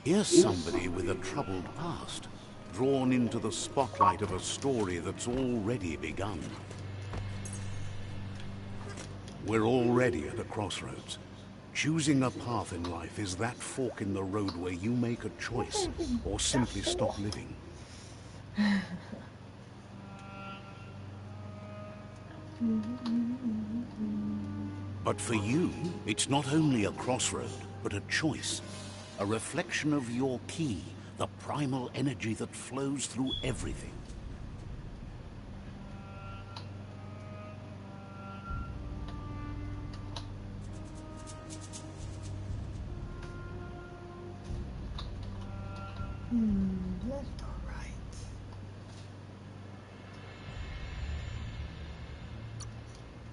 Here's somebody with a troubled past, drawn into the spotlight of a story that's already begun. We're already at a crossroads. Choosing a path in life is that fork in the road where you make a choice or simply stop living. But for you, it's not only a crossroad, but a choice. A reflection of your key, the primal energy that flows through everything. That's all right.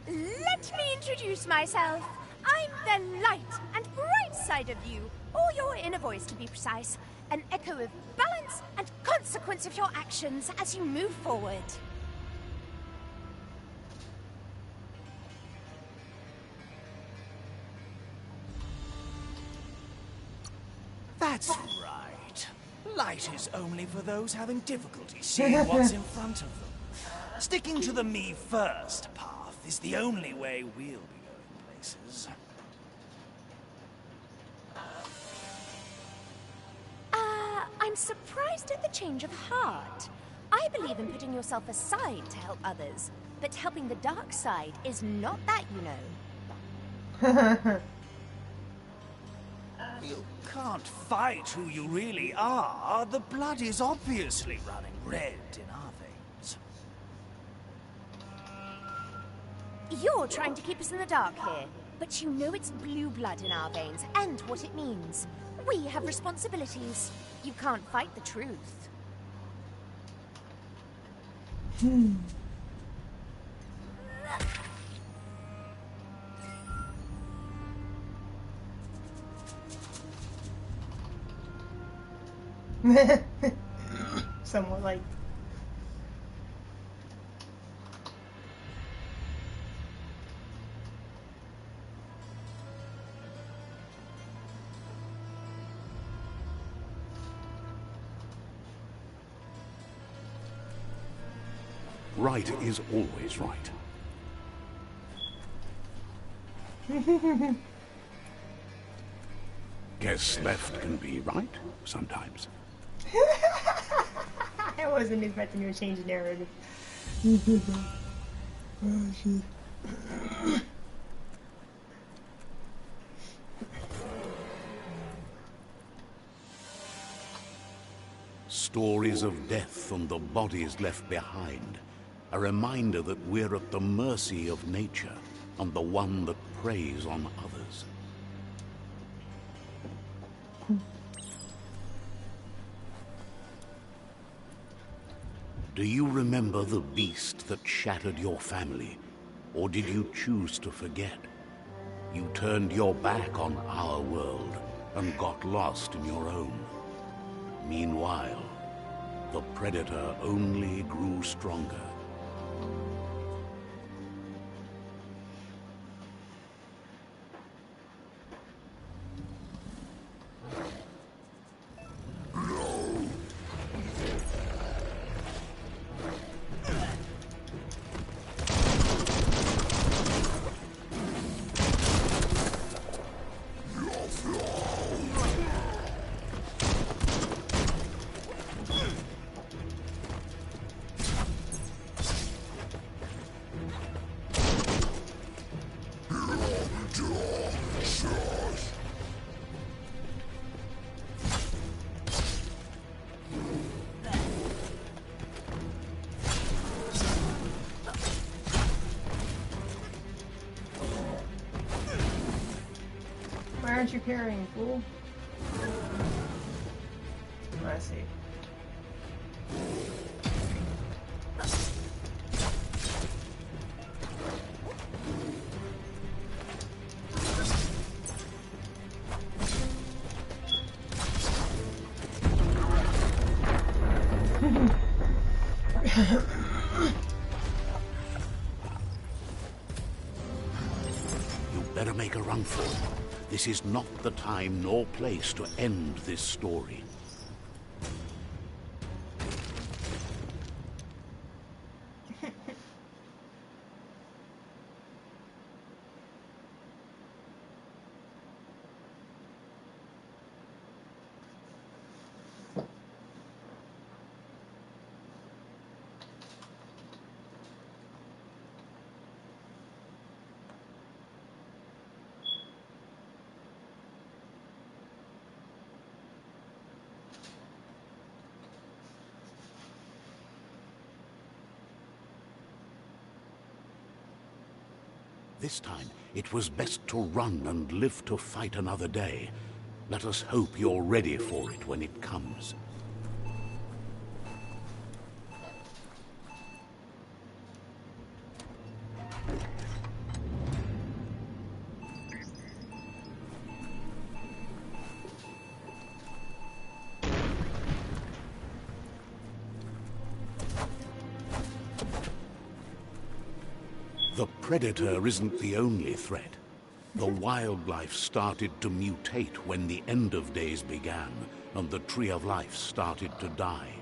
Let me introduce myself. I'm the light and bright side of you, or your inner voice to be precise. An echo of balance and consequence of your actions as you move forward. That's right. Light is only for those having difficulty seeing what's in front of them. Sticking to the me first path is the only way we'll be going places. I'm surprised at the change of heart. I believe in putting yourself aside to help others, but helping the dark side is not that, you know. You can't fight who you really are. The blood is obviously running red in our veins. You're trying to keep us in the dark here, but you know it's blue blood in our veins and what it means. We have responsibilities. You can't fight the truth. Somewhat like. Right is always right. Guess left can be right sometimes. I wasn't expecting you to change the narrative. Oh, shit. Stories of death and the bodies left behind. A reminder that we're at the mercy of nature and the one that preys on others. Do you remember the beast that shattered your family? Or did you choose to forget? You turned your back on our world and got lost in your own. Meanwhile, the predator only grew stronger. Why aren't you carrying, fool? I see. You better make a run for it. This is not the time nor place to end this story. This time, it was best to run and live to fight another day. Let us hope you're ready for it when it comes. The Predator isn't the only threat. The wildlife started to mutate when the end of days began, and the Tree of Life started to die.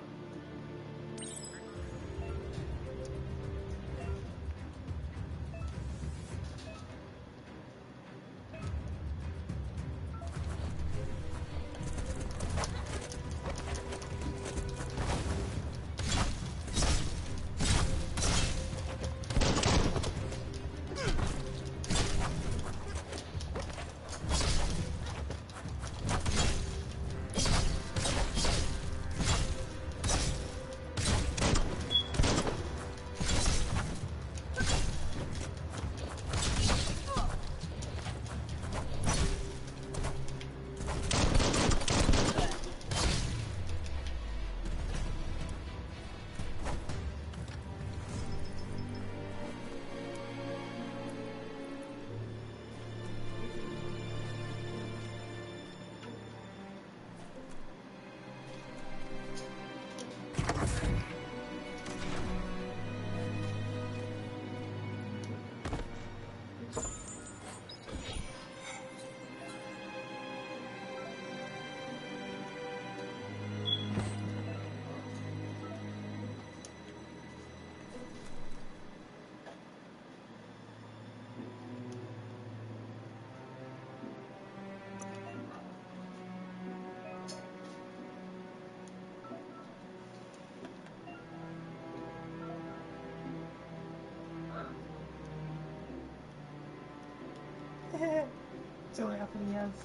It's only up in the ends.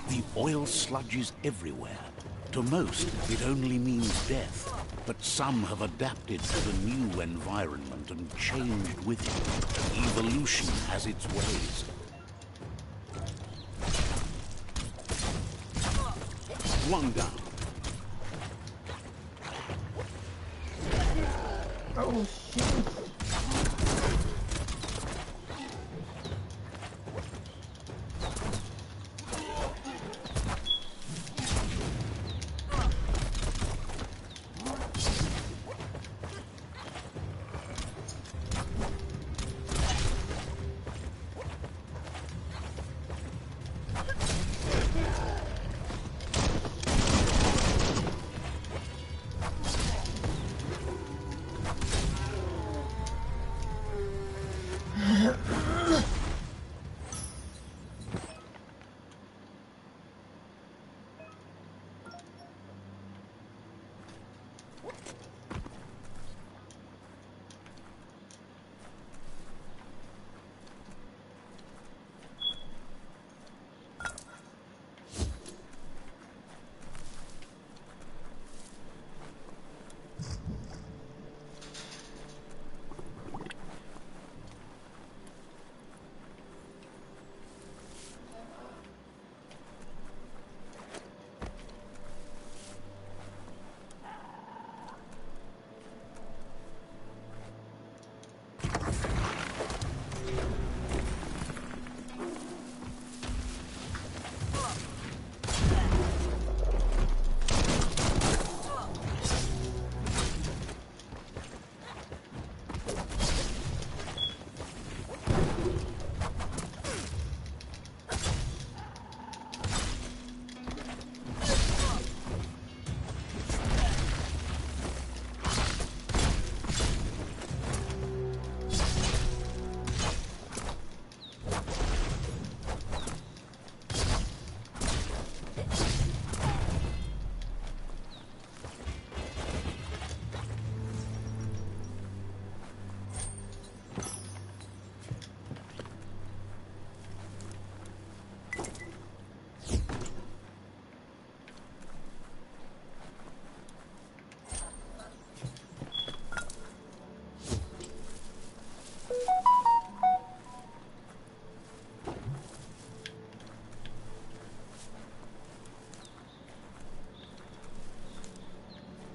The oil sludge is everywhere. To most, it only means death. But some have adapted to the new environment and changed with it. Evolution has its ways. One down. Oh, shoot.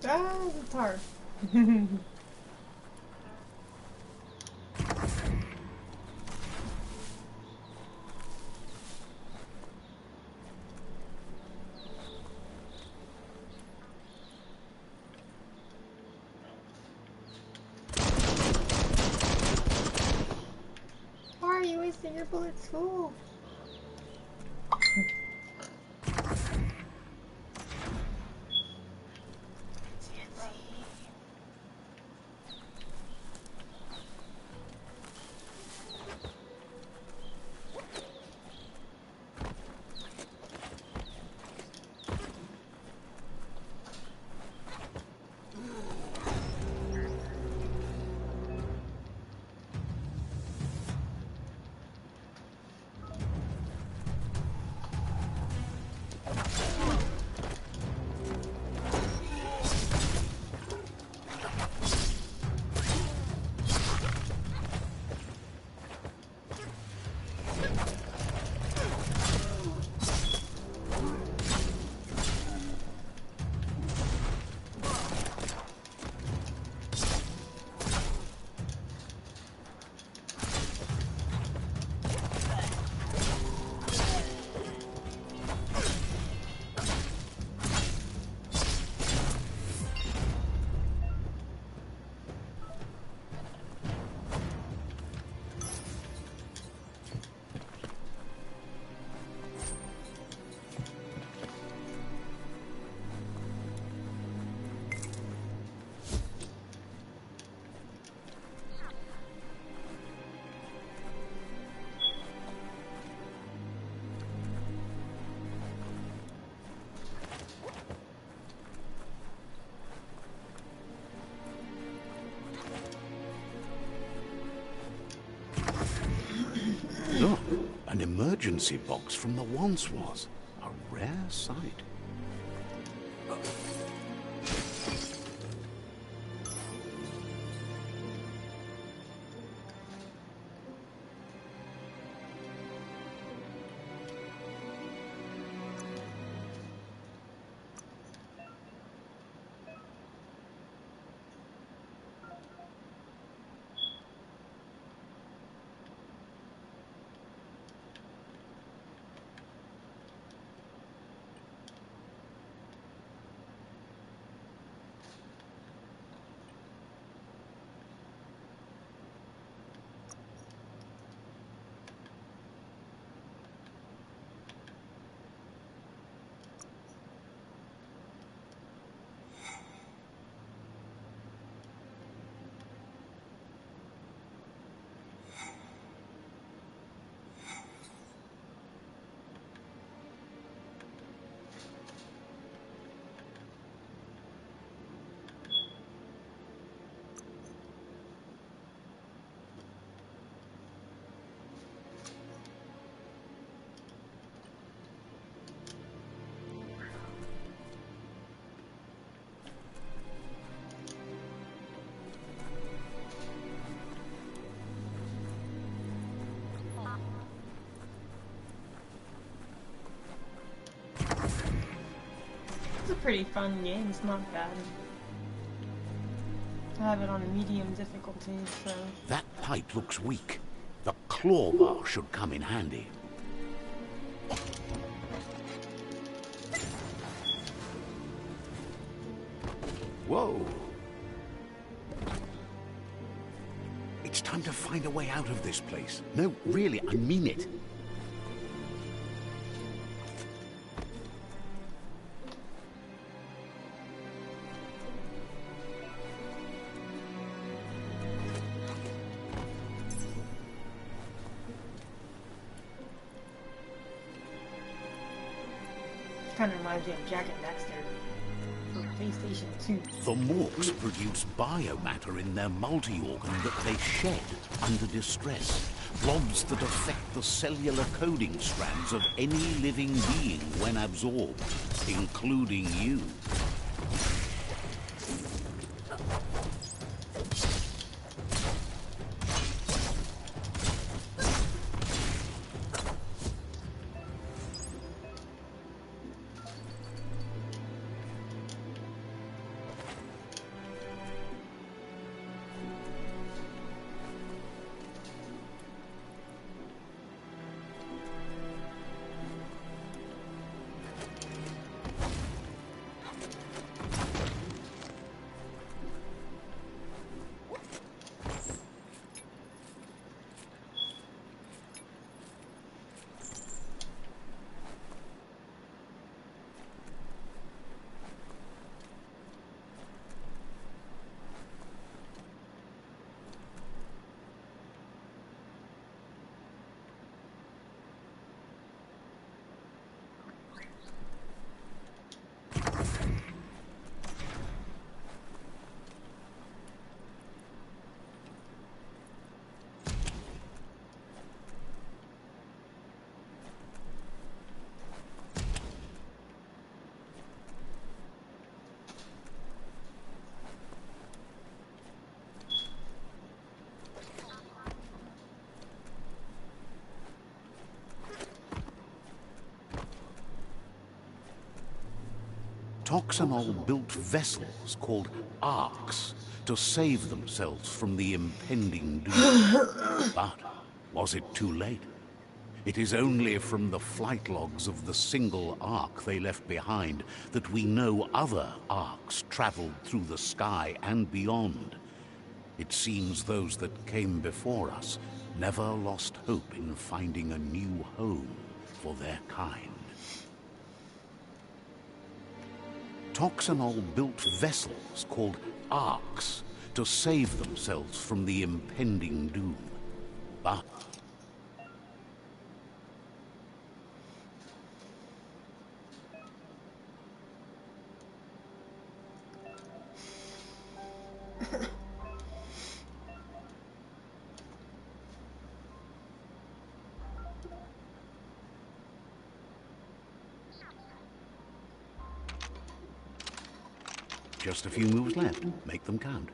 Ah, it's hard. Why are you wasting your bullets, fool? Look, an emergency box from the once was. A rare sight. pretty fun game. It's not bad. I have it on a medium difficulty, so... That pipe looks weak. The claw bar should come in handy. Whoa! It's time to find a way out of this place. No, really, I mean it. Kind of reminds me of Jack and Daxter from PlayStation 2. The Morks produce biomatter in their multi-organ that they shed under distress. Blobs that affect the cellular coding strands of any living being when absorbed, including you. Toxanol built vessels called arks to save themselves from the impending doom. But was it too late? It is only from the flight logs of the single ark they left behind that we know other arks traveled through the sky and beyond. It seems those that came before us never lost hope in finding a new home for their kind. Toxanol built vessels called arks to save themselves from the impending doom. But just a few moves left. Make them count.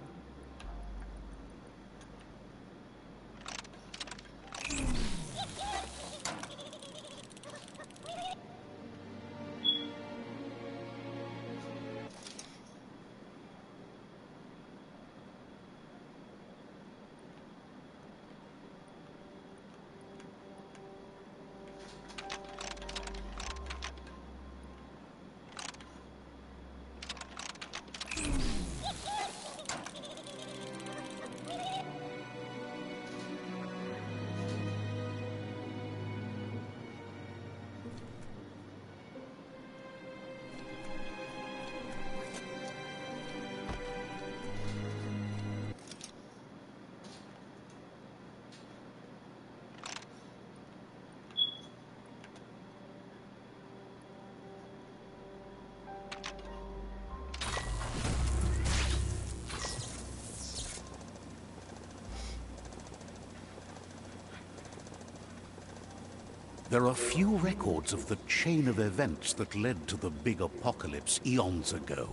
There are few records of the chain of events that led to the big apocalypse eons ago,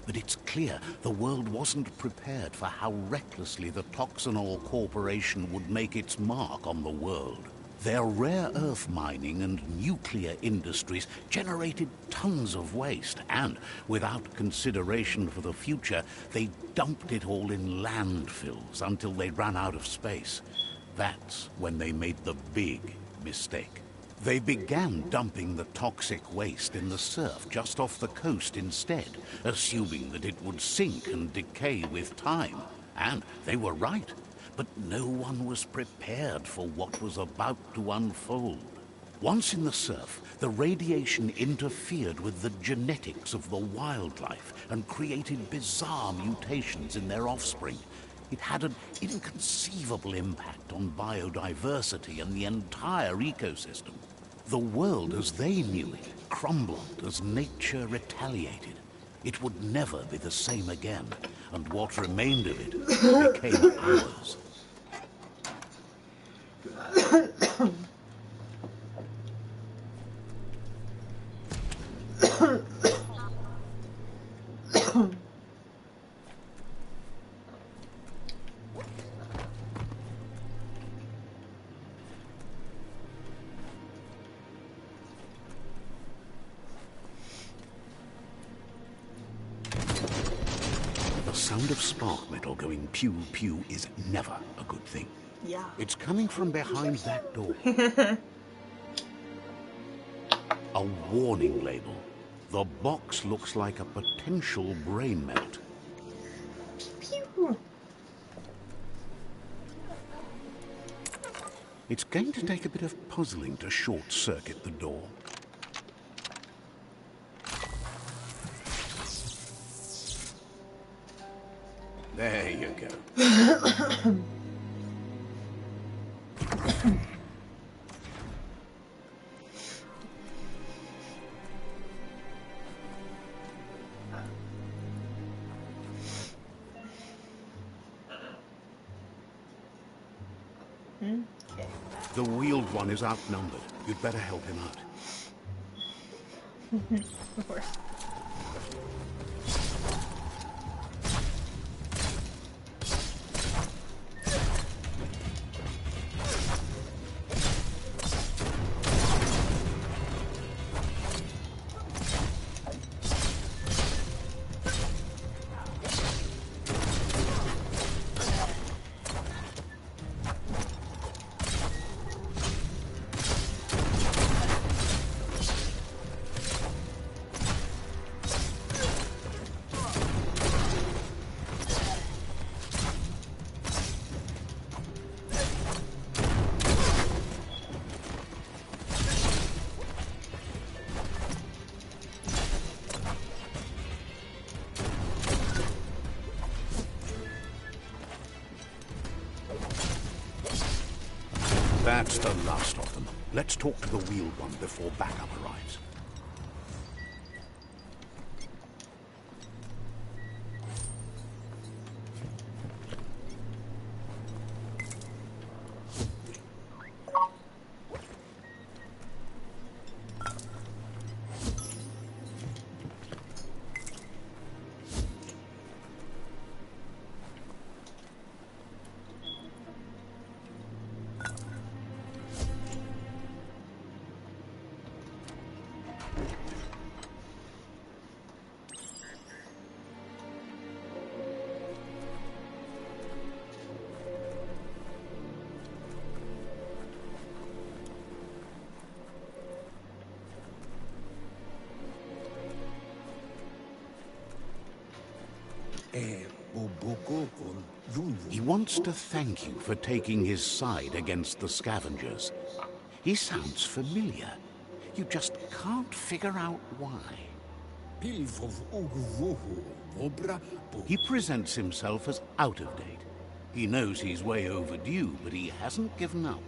but it's clear the world wasn't prepared for how recklessly the Toxanol Corporation would make its mark on the world. Their rare earth mining and nuclear industries generated tons of waste, and without consideration for the future, they dumped it all in landfills until they ran out of space. That's when they made the big mistake. They began dumping the toxic waste in the surf just off the coast instead, assuming that it would sink and decay with time. And they were right. But no one was prepared for what was about to unfold. Once in the surf, the radiation interfered with the genetics of the wildlife and created bizarre mutations in their offspring. It had an inconceivable impact on biodiversity and the entire ecosystem. The world as they knew it crumbled as nature retaliated. It would never be the same again, and what remained of it became ours. The sound of spark metal going pew-pew is never a good thing. Yeah. It's coming from behind that door. A warning label. The box looks like a potential brain melt. Pew. It's going to take a bit of puzzling to short-circuit the door. There you go. Okay. The wheeled one is outnumbered. You'd better help him out. Of course. That's the last of them. Let's talk to the wheeled one before backup arrives. He wants to thank you for taking his side against the scavengers. He sounds familiar. You just can't figure out why. He presents himself as out of date. He knows he's way overdue, but he hasn't given up.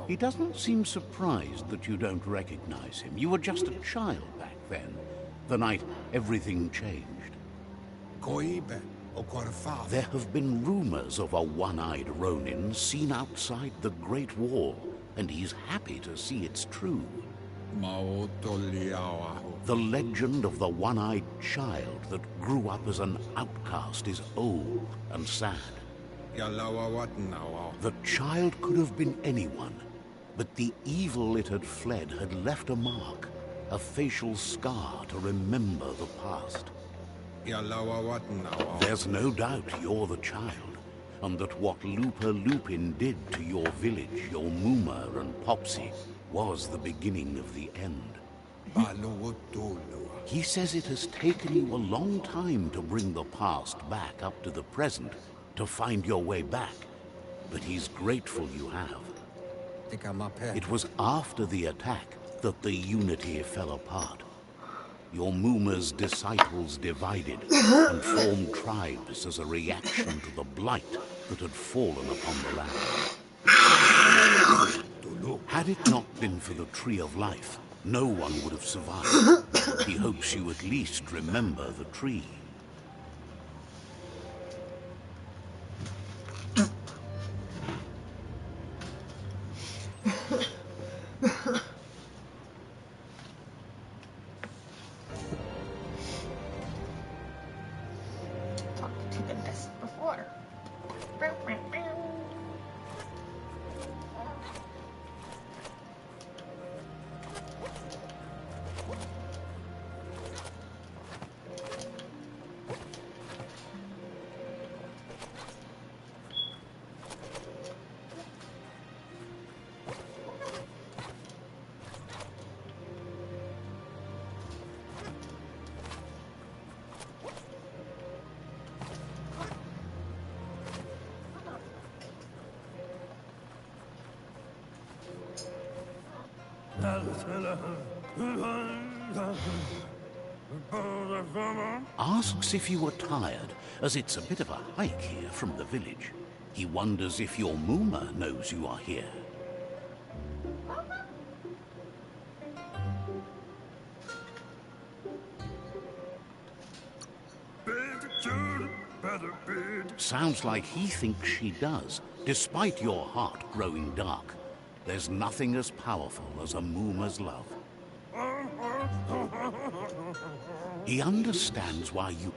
He doesn't seem surprised that you don't recognize him. You were just a child back then, the night everything changed. There have been rumors of a one-eyed Ronin seen outside the Great Wall, and he's happy to see it's true. The legend of the one-eyed child that grew up as an outcast is old and sad. The child could have been anyone, but the evil it had fled had left a mark, a facial scar to remember the past. There's no doubt you're the child, and that what Lupa Lupin did to your village, your Muma and Popsy, was the beginning of the end. He says it has taken you a long time to bring the past back up to the present, to find your way back, but he's grateful you have. It was after the attack that the Unity fell apart. Your Muma's disciples divided and formed tribes as a reaction to the blight that had fallen upon the land. Had it not been for the Tree of Life, no one would have survived. He hopes you at least remember the tree. Talked to the nest before. Asks if you were tired, as it's a bit of a hike here from the village. He wonders if your Muma knows you are here. Sounds like he thinks she does, despite your heart growing dark. There's nothing as powerful as a Muma's love. He understands why you...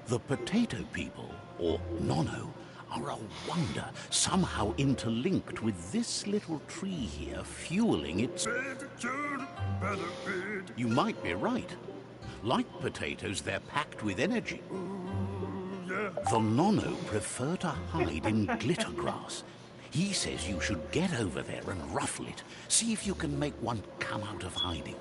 The potato people, or Nono, are a wonder, somehow interlinked with this little tree here, fueling its... You might be right. Like potatoes, they're packed with energy. The Nono prefer to hide in glitter grass. He says you should get over there and ruffle it. See if you can make one come out of hiding.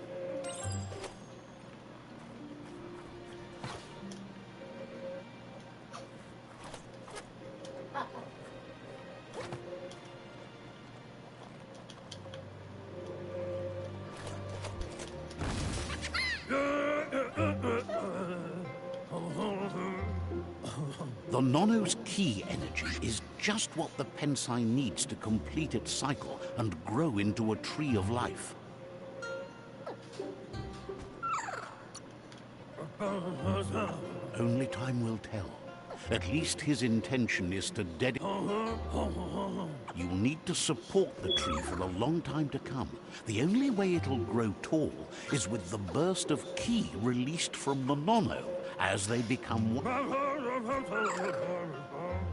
The Nono's key energy is just what the Pensai needs to complete its cycle and grow into a tree of life. Only time will tell. At least his intention is to dedicate... You'll need to support the tree for a long time to come. The only way it'll grow tall is with the burst of ki released from the Nono as they become...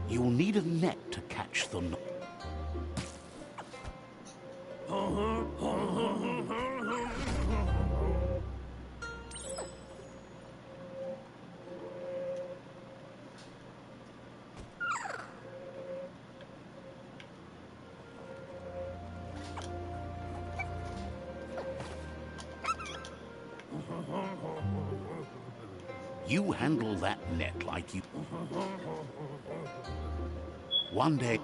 You'll need a net to catch the... You handle that net like you... One day...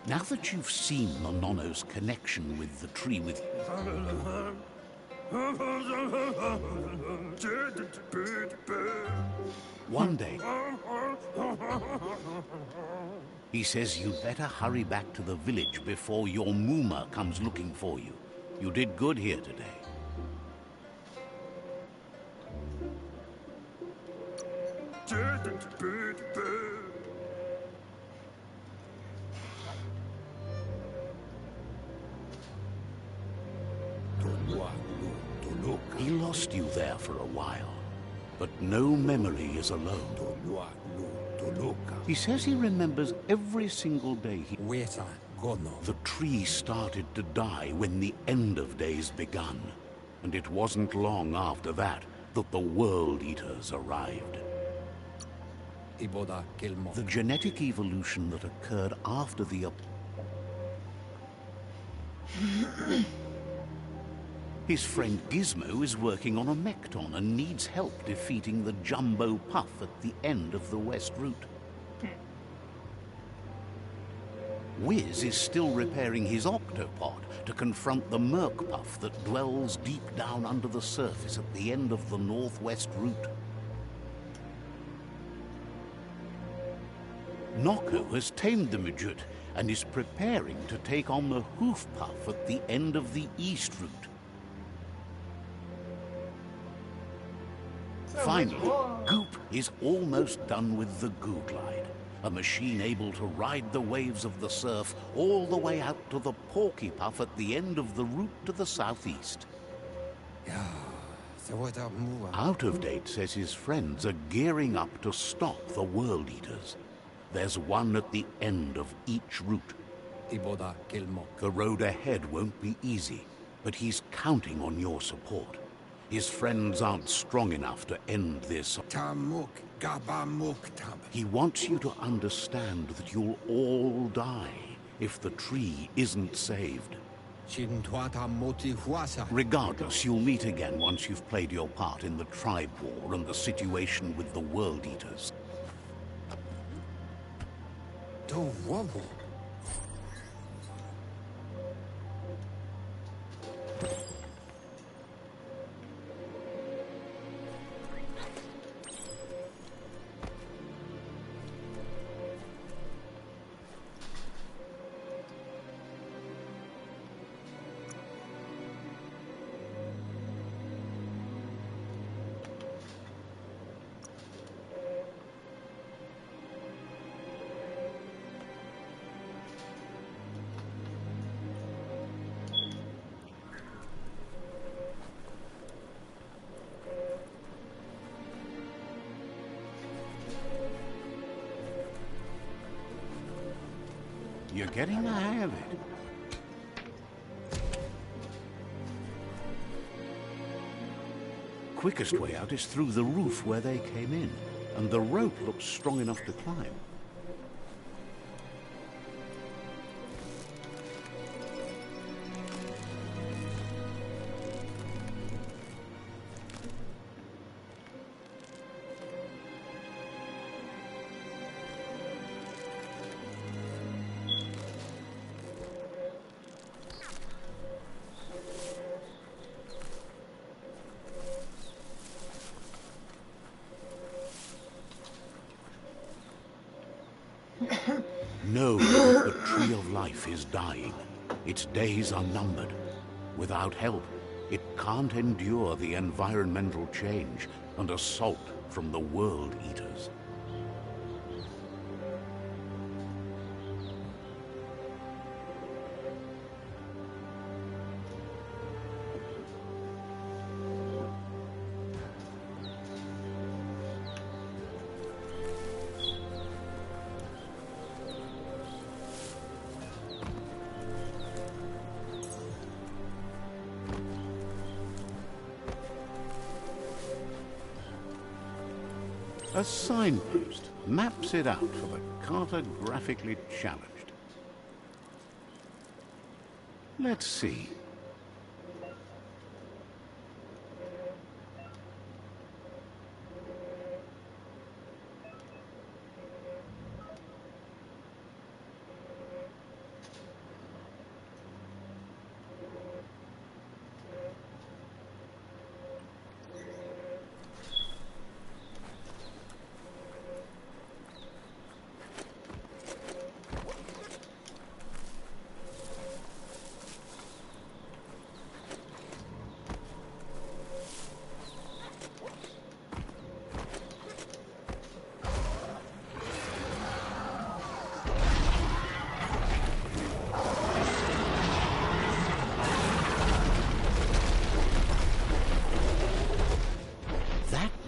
Now that you've seen the Nono's connection with the tree with... One day, he says you'd better hurry back to the village before your Mooma comes looking for you. You did good here today. He lost you there for a while, but no memory is alone. He says he remembers every single day the tree started to die when the end of days begun, and it wasn't long after that that the World Eaters arrived. The genetic evolution that occurred after the His friend Gizmo is working on a Mekton and needs help defeating the Jumbo Puff at the end of the West Route. Wiz is still repairing his Octopod to confront the Merc Puff that dwells deep down under the surface at the end of the Northwest Route. Nocco has tamed the Midget and is preparing to take on the Hoof Puff at the end of the East Route. Finally, Goop is almost done with the Goo Glide, a machine able to ride the waves of the surf all the way out to the Porky Puff at the end of the route to the southeast. Out of Date says his friends are gearing up to stop the World Eaters. There's one at the end of each route. The road ahead won't be easy, but he's counting on your support. His friends aren't strong enough to end this. He wants you to understand that you'll all die if the tree isn't saved. Regardless, you'll meet again once you've played your part in the tribe war and the situation with the World Eaters. You're getting the hang of it. Quickest way out is through the roof where they came in, and the rope looks strong enough to climb. Know that the Tree of Life is dying. Its days are numbered. Without help, it can't endure the environmental change and assault from the World Eaters. A signpost maps it out for the cartographically challenged. Let's see.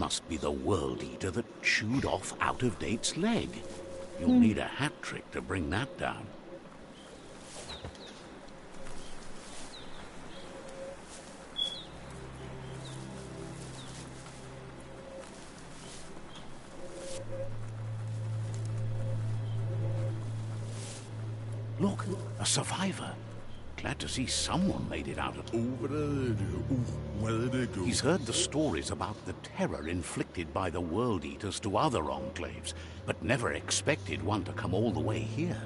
must be the World Eater that chewed off Out-of-Date's leg. You'll need a hat trick to bring that down. Look, a survivor. Glad to see someone made it out of it. He's heard the stories about the terror inflicted by the World Eaters to other enclaves, but never expected one to come all the way here.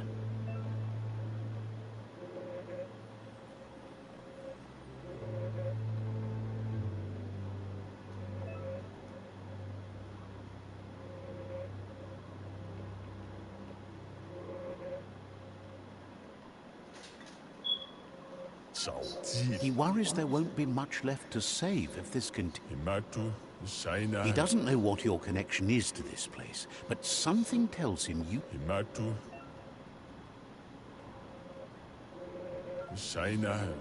He worries there won't be much left to save if this continues. He doesn't know what your connection is to this place, but something tells him you...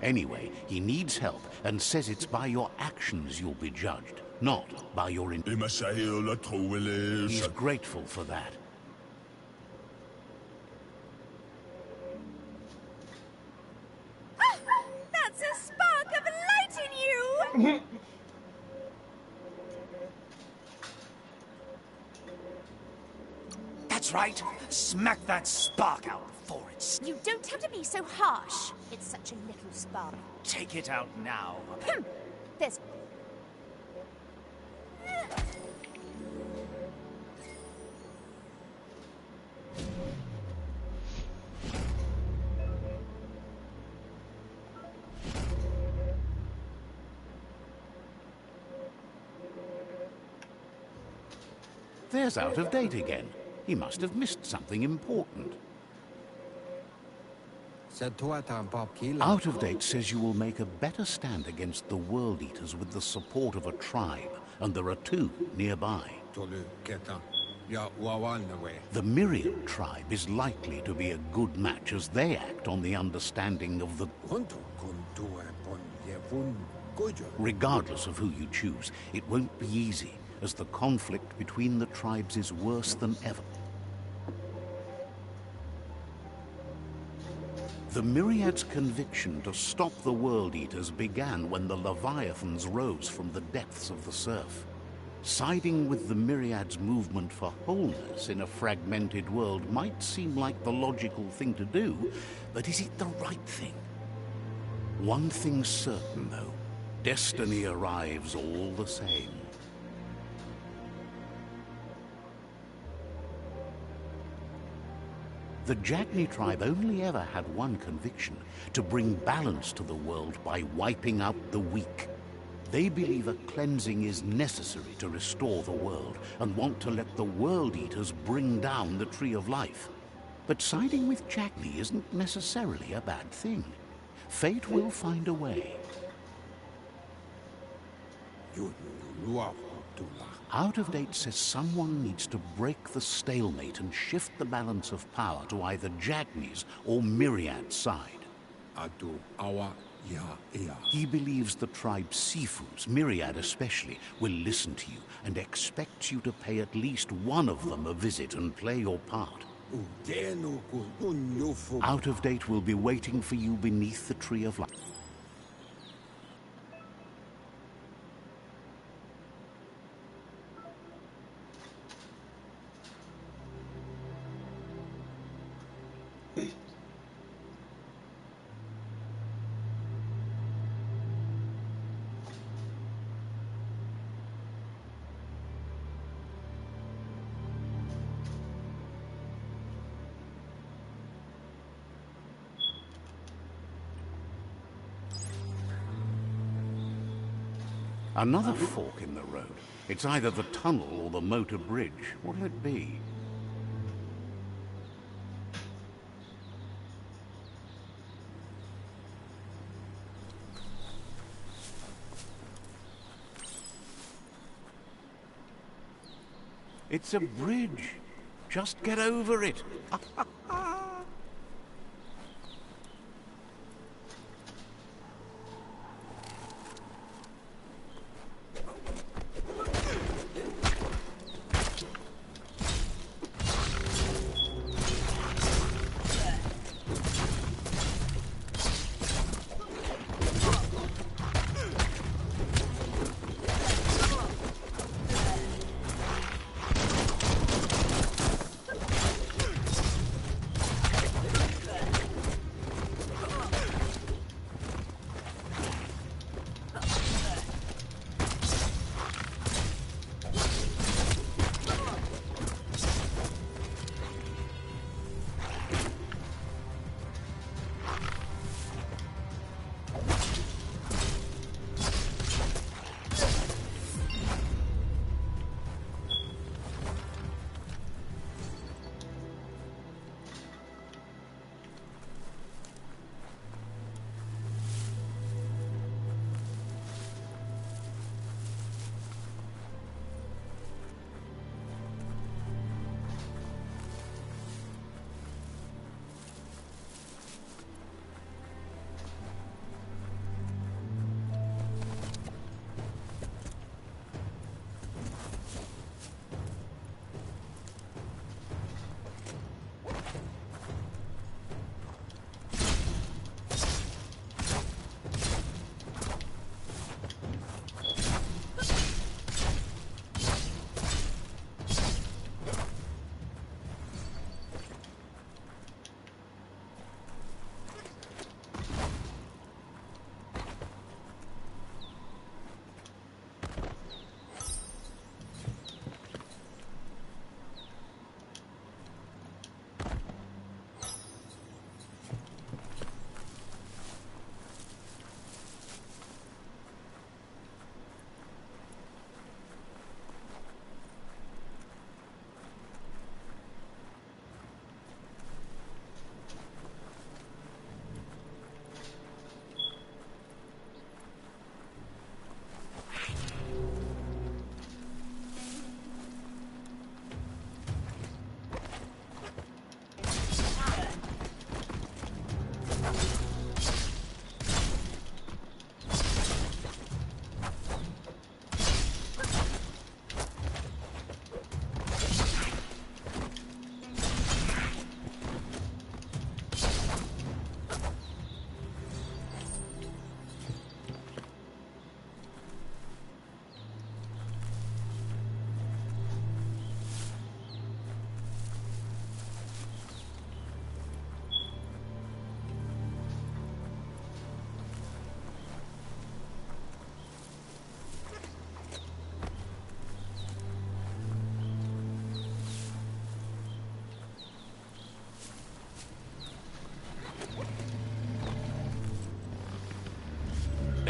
Anyway, he needs help and says it's by your actions you'll be judged, not by your... He's grateful for that. That's right. Smack that spark out before it's... You don't have to be so harsh. It's such a little spark. Take it out now. There's... There's Out-of-Date again. He must have missed something important. Out-of-Date says you will make a better stand against the World Eaters with the support of a tribe, and there are two nearby. The Myriad tribe is likely to be a good match as they act on the understanding of the... Regardless of who you choose, it won't be easy, as the conflict between the tribes is worse than ever. The Myriad's conviction to stop the World Eaters began when the Leviathans rose from the depths of the surf. Siding with the Myriad's movement for wholeness in a fragmented world might seem like the logical thing to do, but is it the right thing? One thing's certain, though. Destiny arrives all the same. The Jagni tribe only ever had one conviction: to bring balance to the world by wiping out the weak. They believe a cleansing is necessary to restore the world, and want to let the World Eaters bring down the Tree of Life. But siding with Jagni isn't necessarily a bad thing. Fate will find a way. Out-of-Date says someone needs to break the stalemate and shift the balance of power to either Jagni's or Myriad's side. He believes the tribe Sifus, Myriad especially, will listen to you and expects you to pay at least one of them a visit and play your part. Out-of-Date will be waiting for you beneath the Tree of Life. Another fork in the road. It's either the tunnel or the motor bridge. What'll it be? It's a bridge. Just get over it.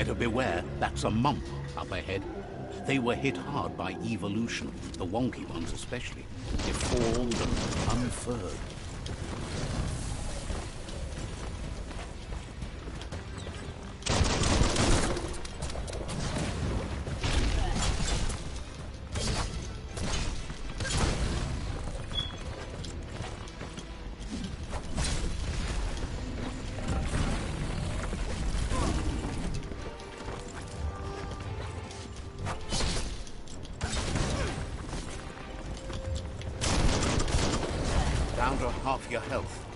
Better beware, that's a mump up ahead. They were hit hard by evolution, the wonky ones especially. Deformed and unfurred. Down to half your health.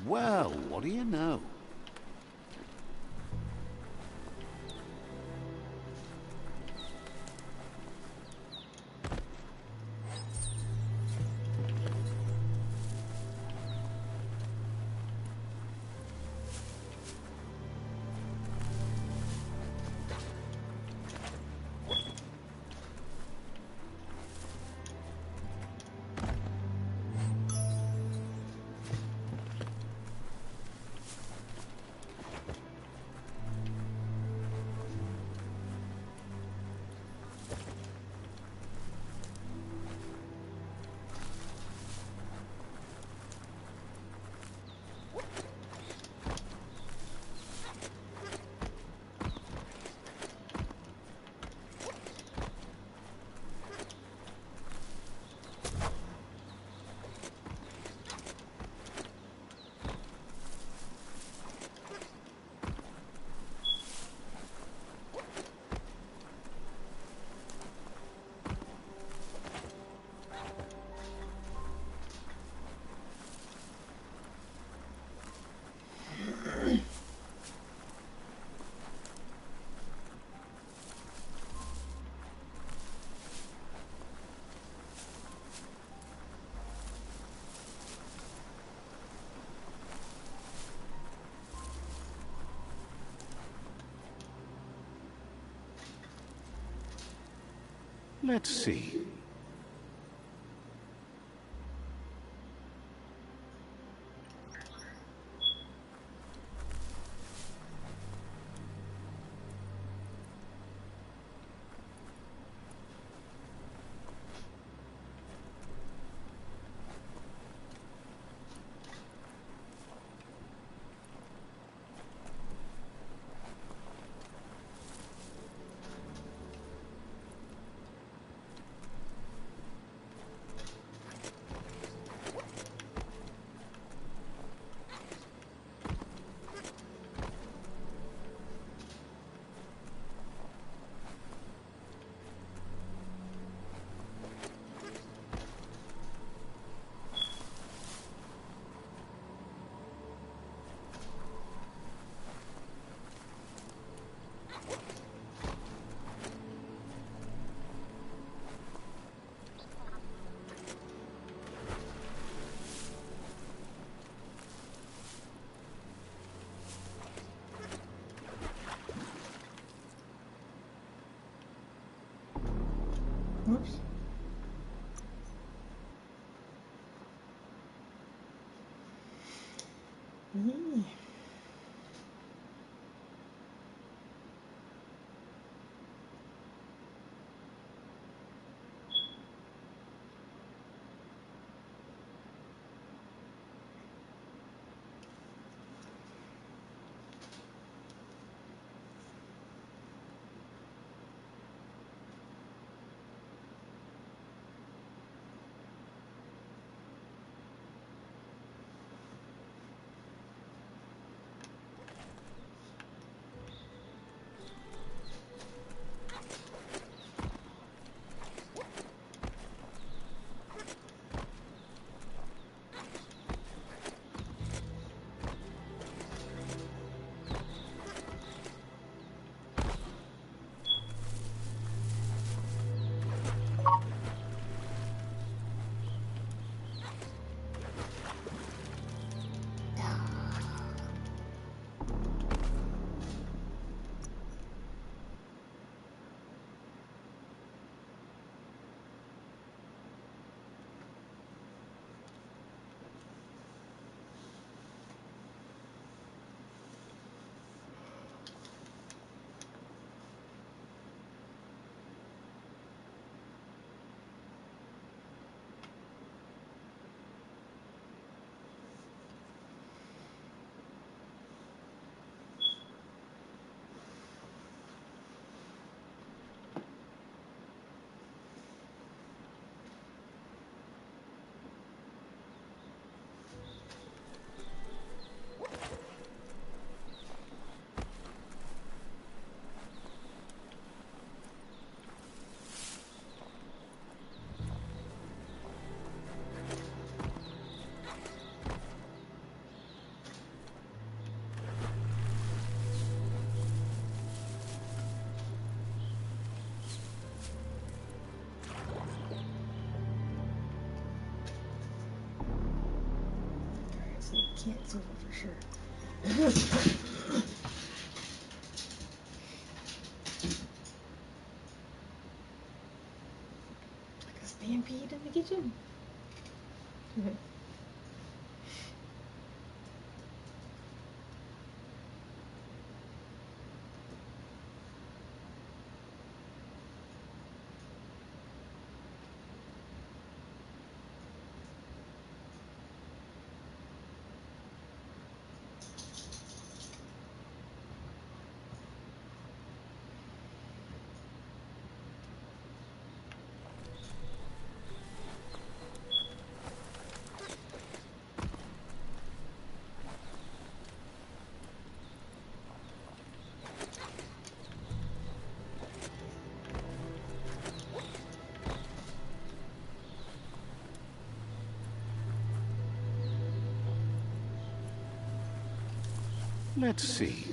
Well, what do you know? Let's see. Oops. Yee. can't silver for sure. Like a stampede in the kitchen. Let's see.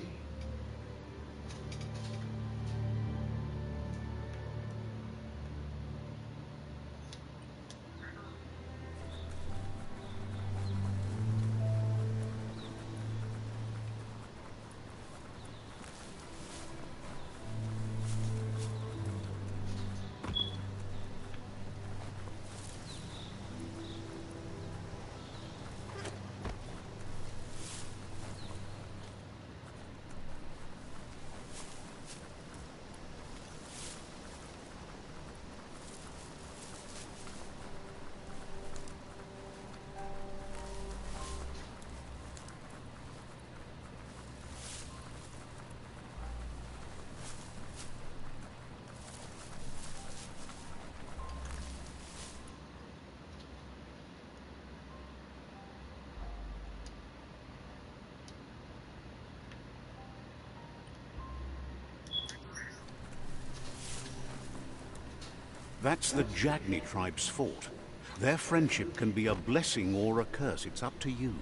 That's the Jagni tribe's fort. Their friendship can be a blessing or a curse. It's up to you.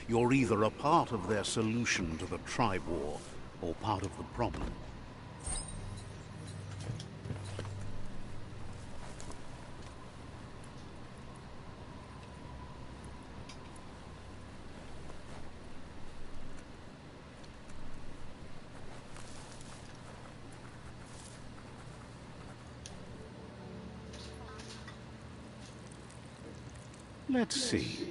You're either a part of their solution to the tribe war, or part of the problem. Let's see.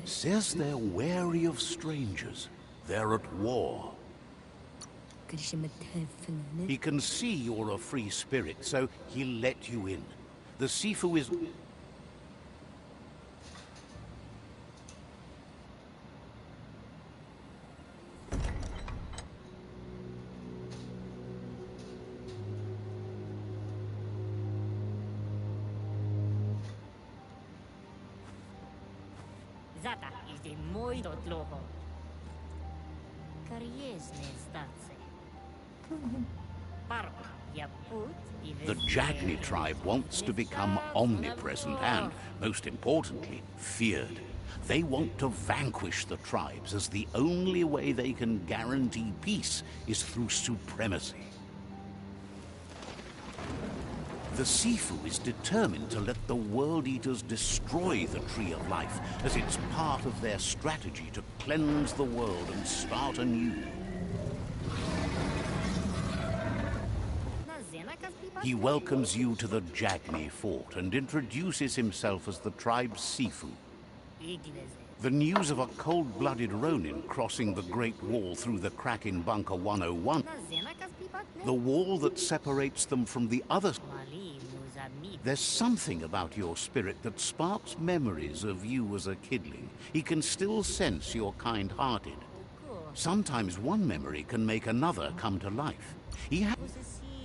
Says they're wary of strangers. They're at war. He can see you're a free spirit, so he'll let you in. The Sifu is... Zata is the muito dlouho. Kariesne zdace. Park, ya put The Jagni tribe wants to become omnipresent and, most importantly, feared. They want to vanquish the tribes, as the only way they can guarantee peace is through supremacy. The Sifu is determined to let the World Eaters destroy the Tree of Life, as it's part of their strategy to cleanse the world and start anew. He welcomes you to the Jagni fort and introduces himself as the tribe's Sifu. The news of a cold-blooded Ronin crossing the Great Wall through the crack in Bunker 101, the wall that separates them from the others. There's something about your spirit that sparks memories of you as a kidling. He can still sense you're kind-hearted. Sometimes one memory can make another come to life.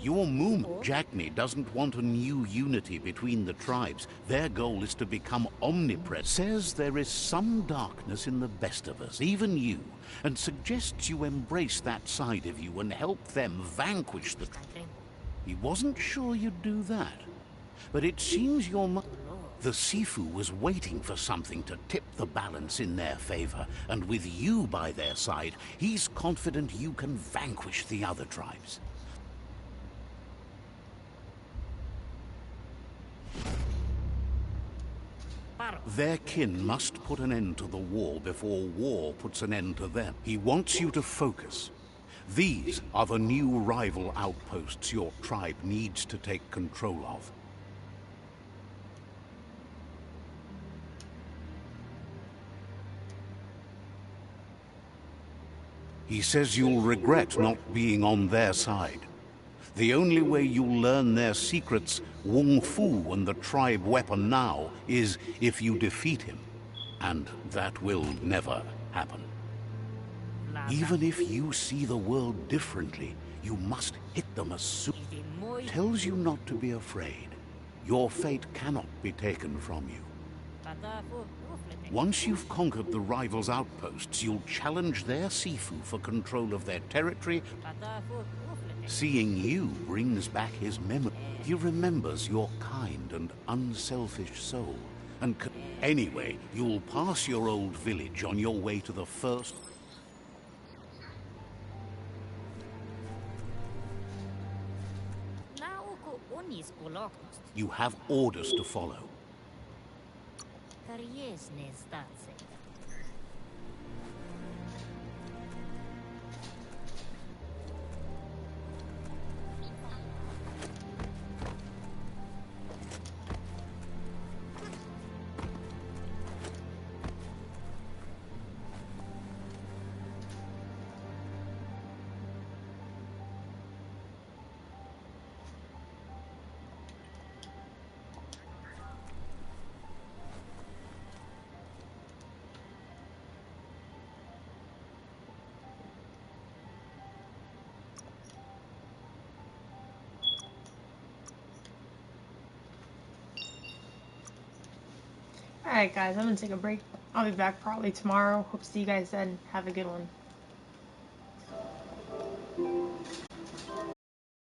Your Mutant Jagni doesn't want a new unity between the tribes. Their goal is to become omnipresent. Says there is some darkness in the best of us, even you, and suggests you embrace that side of you and help them vanquish the... He wasn't sure you'd do that, but it seems the Sifu was waiting for something to tip the balance in their favor, and with you by their side, he's confident you can vanquish the other tribes. Their kin must put an end to the war before war puts an end to them. He wants you to focus. These are the new rival outposts your tribe needs to take control of. He says you'll regret not being on their side. The only way you'll learn their secrets, Wung Fu and the tribe weapon now, is if you defeat him. And that will never happen. Even if you see the world differently, you must hit them as soon. Tells you not to be afraid. Your fate cannot be taken from you. Once you've conquered the rivals' outposts, you'll challenge their Sifu for control of their territory. Seeing you brings back his memory. He remembers your kind and unselfish soul. And anyway, you'll pass your old village on your way to the first... You have orders to follow. Alright guys, I'm gonna take a break. I'll be back probably tomorrow. Hope to see you guys then. Have a good one.